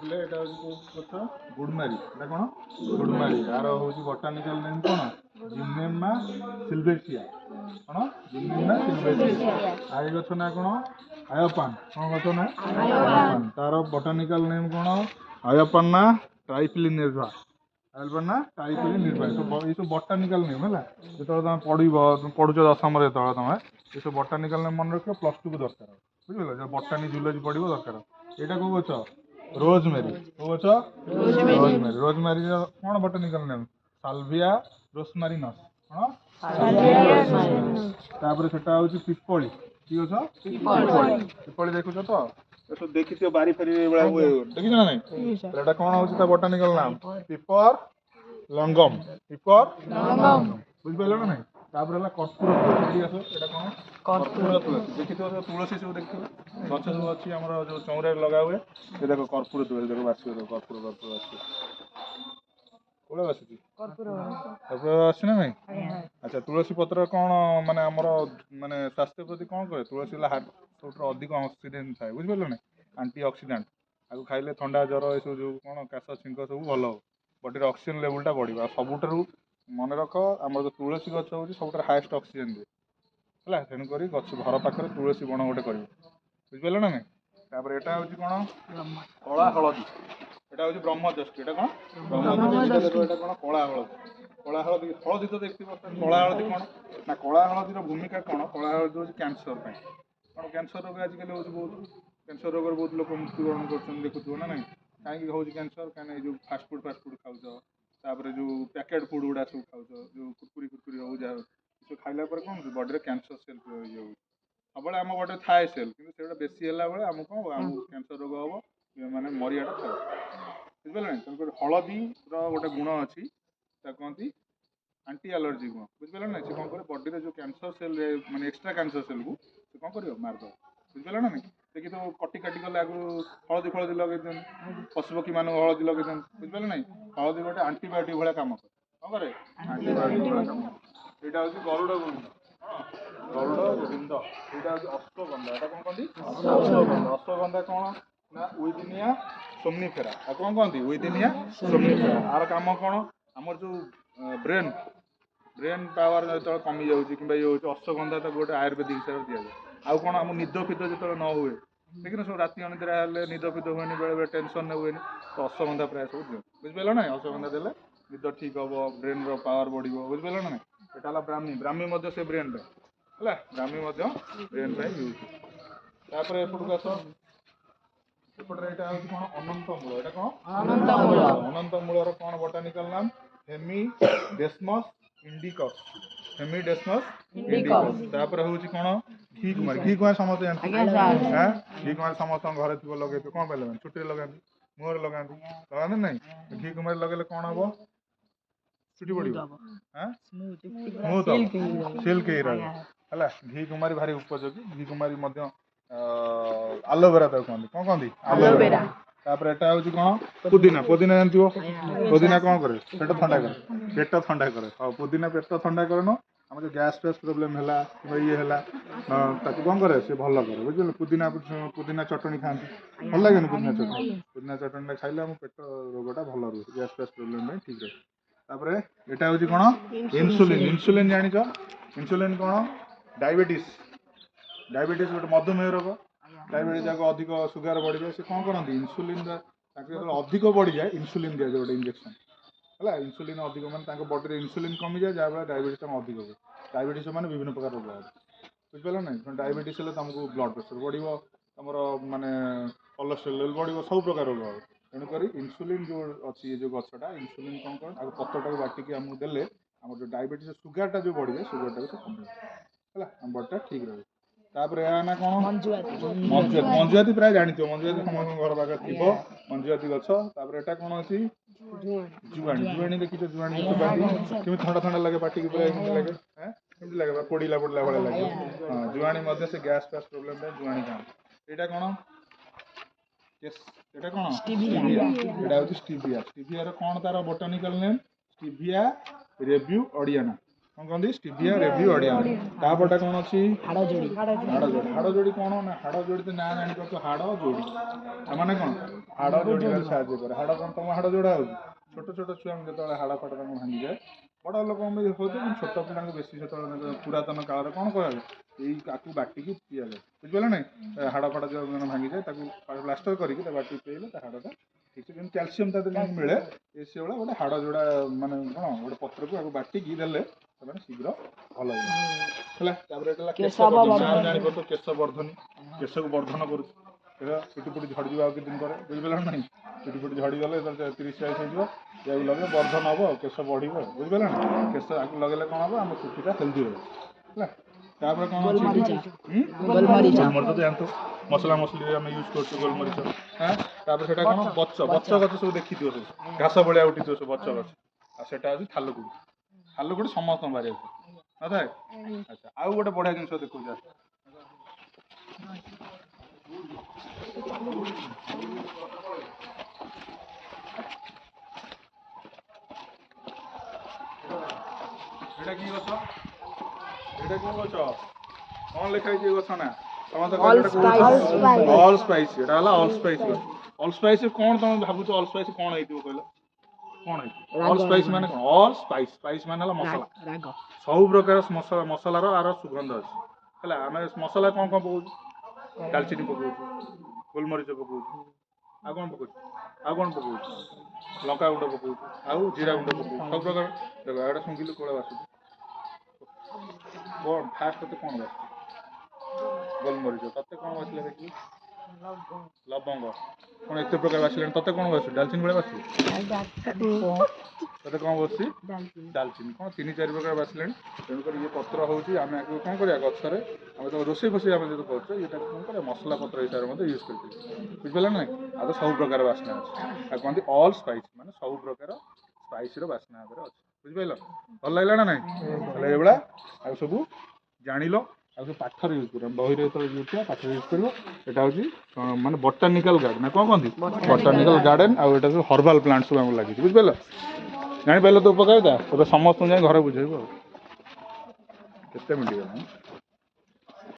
देखिले एटा होची को गुडमारी एटा कोन गुडमारी यार होची बोटानिकल नेम कोन जिम्नेमा सिल्वेस्टिया कोन जिम्नेमा सिल्वेस्टिया आइ गछ ना कोन आयोपान कोन गछ ना आयोपान तार बोटानिकल नेम कोन आयोपाना ट्राइफिलिनेर्वा आयोपाना ट्राइफिलिनेर्वा तो ये सब बोटानिकल नेम हला जेतो तुम पढिबो पढुछ दशम रे तो तुम ये सब बोटानिकल नेम मन रखियो प्लस 2 को दरकार बुझिलो जो बोटानी जूलॉजी पढिबो दरकार एटा को गछ रोजमेरी को गछ रोजमेरी रोजमेरी कोन बोटानिकल नेम साल्विया रोसमारिनस कोन तापर सेटा होची पिपली की गछ पिपली देखुछ तो ये सब देखिथियो बारी फेरी बेला हुए देखिछ ना नहीं एटा कोन होची ता बोटानिकल नाम पिपर लंगम बुझ पाइलो ना नहीं तापर हला कर्पूर तुलसी आसो एटा कोन कर्पूर तुलसी देखिथियो तुलसी सब देखिथियो गछ सब अछि हमर जो चौरे लगा हुए ये देखो कर्पूर तुलसी देखो बासी देखो कर्पूर बासी कोला बासी कर्पूर आसी ना नहीं अच्छा तुलसी पत्र कोन माने हमर माने स्वास्थ्य प्रति कोन करे तुलसी ला हार्ट सबटर अधिक ऑक्सीडेंट थाए बुझ पाइलो ना एंटी ऑक्सीडेंट आगु खाइले ठंडा ज्वर ए सब जो कोन काश छिंक सब भलो बॉडी रे ऑक्सीजन लेवल टा बढ़िबा सबुठारु मन रख हमर जो तुलसी गछ होची सबटर हाईएस्ट ऑक्सीजन दे हला तेन करी गछ घर पाखरे तुलसी बण गोटे करिवो बुझ पाइलो ना नहीं तापर एटा होची कोन कला हळदी एटा होची ब्रह्मदष्टि एटा कोन ब्रह्मदष्टि एटा कोन कला हळदी हळदी तो देखथिबो कला हळदी कोन ना कला हळदी रो भूमिका कोन कला हळदी होची कैंसर पय कोन कैंसर रोग आज कल होची बहुत कैंसर रोग बहुत लोक मृत्युवरण करछन देखुथबो ना नहीं काहे होची कैंसर काने जो फास्ट फूड खाउछ तापर जो पैकेट फूड गुडा सब खाउछ जो कुरकुरी हो जा तो खाइला पर कोन बॉडी रे कैंसर सेल हो सबले हम बॉडी थाए सेल किंतु सेटा बेसी होला बेले हमको कैंसर रोग हो माने मरियाटा थाए बुझ पाइले तनको हळदी रो गोटे गुण अछि ता कहंती एंटी एलर्जी गुण बुझ पाइले ना से कोन करे बॉडी रे जो कैंसर सेल माने एक्स्ट्रा कैंसर सेल को से कोन करियो मार दो बुझ पाइले ना नहीं देखि तो कटी गले आगु हळदी लगे देन पशुपक्षी मान हळदी लगे देन बुझ पाइले नहीं हळदी गोटे एंटीबायोटिक भले काम करे एंटीबायोटिक भले काम एटा होची गरुड़ गोविंद एटा होची अश्वगंधा एटा कोन कहंती अश्वगंधा कोन ना उइदिनिया सोमनिफेरा आ कोन कहंती उइदिनिया सोमनिफेरा आर काम कोन हमर जो ब्रेन पावर जो कमी जाउची किबा ये होची अश्वगंधा त गोटे आयुर्वेदिक हिसाब दिया आ कोन हम निद फिद जो न हुए देखिन सब राति अनिद्रा हेले निद फिद हुएनी बेले बेले टेंशन ने हुएनी तो अश्वगंधा प्राय सब दियो बुझ पाइलो ना अश्वगंधा देले निद ठीक हबो ब्रेन रो पावर बढ़िबो बुझ पाइलो ना एटा ला ब्राह्मी मध्य से ब्रेन रे हला ब्राह्मी मध्य ब्रेन पे यूज तापर एपट का सो एपट रे एटा होची कोन अनंत मूल एटा कोन अनंत मूल रो कोन बोटानिकल नाम हेमिडेस्मस इंडिकस तापर होची कोन घी कुमार समस्त जानते हां घी कुमार समस्त घरे थिबो लगे तो कोन पले छुट्टी लगांती मोर लगांती नहीं घी कुमार लगेले कोन हबो छुट्टी पड़िबो हां स्मूथ सिल्क ही रहे हला घी कुमारी भारी उपयोगी घी कुमारी मध्य एलोवेरा तो कहंती एलोवेरा तापर एटा होची कोन पुदीना जानथिबो पुदीना कोन करे पेट ठंडा करे हां पुदीना पेट ठंडा करे न हम जो गैस प्रॉब्लम हैला ये हैला ताकि कोन करे से भलो करे बुझिलो पुदीना चटनी खांती भल लागे न पुदीना चटनी खाइले हम पेट रोगटा भलो रहे गैस प्रॉब्लम में ठीक रहे तापर एटा होची कोन इंसुलिन जानि छ इंसुलिन कोन डायबिटीज गोटे मधुमेह रोग डायबिटीज जाको अधिक सुगर बढ़ी जाए से कौन करती इंसुलिन अधिक बढ़ी जाए इंसुलिन दिया गोटे इंजेक्शन है इंसुलिन अधिक मैंने बॉडी में इंसुलिन कमी जाए जहाँ डायबिटीज अधिक हुए डायबिटीज मैंने विभिन्न प्रकार रोग बुझिपार ना डायबिटीज हेल्ले तुमको ब्लड प्रेसर बढ़ो तुम माने कोलेस्ट्रोल लेवल बढ़ो सब प्रकार रोग हे तेणुक इंसुलिन जो अच्छी जो गछटा इंसुलिन कौन कर पत्रटा बाटिकी आमको देले आम जो डायबिटीज सुगरटा जो बढ़ी जाए सुगरटा से कम है आम बॉडीटा ठीक रहे तापर ना कौन मंजुआती प्राय जानी मंजुआती समस्त घर पाखे थी मंजुआती गछ तापर एटा कौन अच्छी जुआणी देखी जुआणी केमी ठंडा लगे पाटी की लगे केमती लगे पोड़ा भाई लगे हाँ जुआणी से गैस फैस प्रोब्लेम जुआणी खाँ यहाँ कौन एटा कौन स्टीविया स्टीविया कौन तार बोटानिकल नेम स्टीविया रेव्यू ऑडियाना कौन कहते स्टीविया रेव्यू ऑडियाना तापटा कौन अच्छी हाड़ जोड़ी कौन ना हाड़ जोड़ी तो ना जानी पार हाड़ जोड़ी माने कौन हाड़ जोड़े साहय करे हाड़ कौन तुम हाड़ जोड़ा हो छोट छोट छुआ जो हाड़ फाड़ भांगी जाए बड़ लोक होते छोट पिला बेस पुरातन काल कौन कह बाटिकी पिया जाए बुझे ना हाड़ फाड़ जो भांगी जाए प्लास्टर करके बाटी पीले हाड़टा ठीक है कैल्सीयम मिले से भाया गोटे हाड़ जोड़ा माने कौन गोटे पत्र को बाटिकी देले शीघ्र भल केश वर्धनी केश को वर्धन कर पिटी पिटी झड़ी जाए दिन पर बुझिपार ना पिटी पिटी झड़ी गले 30-40 हो लगे वर्धन हम केश बढ़ बुझिपार ना केश आगे लगे कौन हम आम चुटीटा हेल्दी रहा कौन अच्छी गोलमरीच तो जानते मसला मसली आम यूज कर गोलमरीच हाँ से कौन बच्च बच्च गच सब देखी सब घास भाया उठी सब बच्च गच आटा हूँ थालुकुड़ी थालुकुड़ी समस्त बाहर नए अच्छा आउ गोटे बढ़िया जिन देखो कौन लिखाई गछ ना ऑल स्पाइस ऑल स्पाइस कौन तुम भावुच ऑल स्पाइस कौन है कहल कौन है ऑल स्पाइस माने कौन ऑल स्पाइस स्पाइस माने मसला सब प्रकार मसलार आर सुगंध अच्छे है आम मसला कौन कौन पकाऊ दालचीनी पकाऊ गोलमरीच पकाऊ आ कौन पकाऊ आ कौन पकाऊ लंका गुंड पकाऊ आउ जीरा गुंड पकाऊ सब प्रकार देखो एटा शुंघिलु कौन बासु कौन फास्ट ते कौन बास गोलमरीच तते कौन बासिला देखी लवंग कौन एत प्रकार बासिले तते कौन बास दालचीनी भाई बास तते कौन बस दालचीनी कौन 3-4 प्रकार बासिले तेणुक ये पत्र हूँ आम कौन करा गचर आम तो रोसे फोसे आम जो कर कौन कर मसला पत्र हिसाब से यूज कर बुझिपार ना आ तो सब प्रकार बास्ना अच्छे कहते ऑल स्पाइस माने सब प्रकार स्पाइस बास्ना अच्छे बुझिपार भल लगे ना ना ये सब जान सब पाठर यूज कर बही यूज कर पाठर यूज कर यहाँ हूँ माने बटानिकल गार्डन ना कौन कहते बटानिकल गार्डन आउ सब हर्बाल प्लांट सब लगे बुझिपार जापार तो उपकारिता तो समस्त जाए घर बुझेबू के मिनट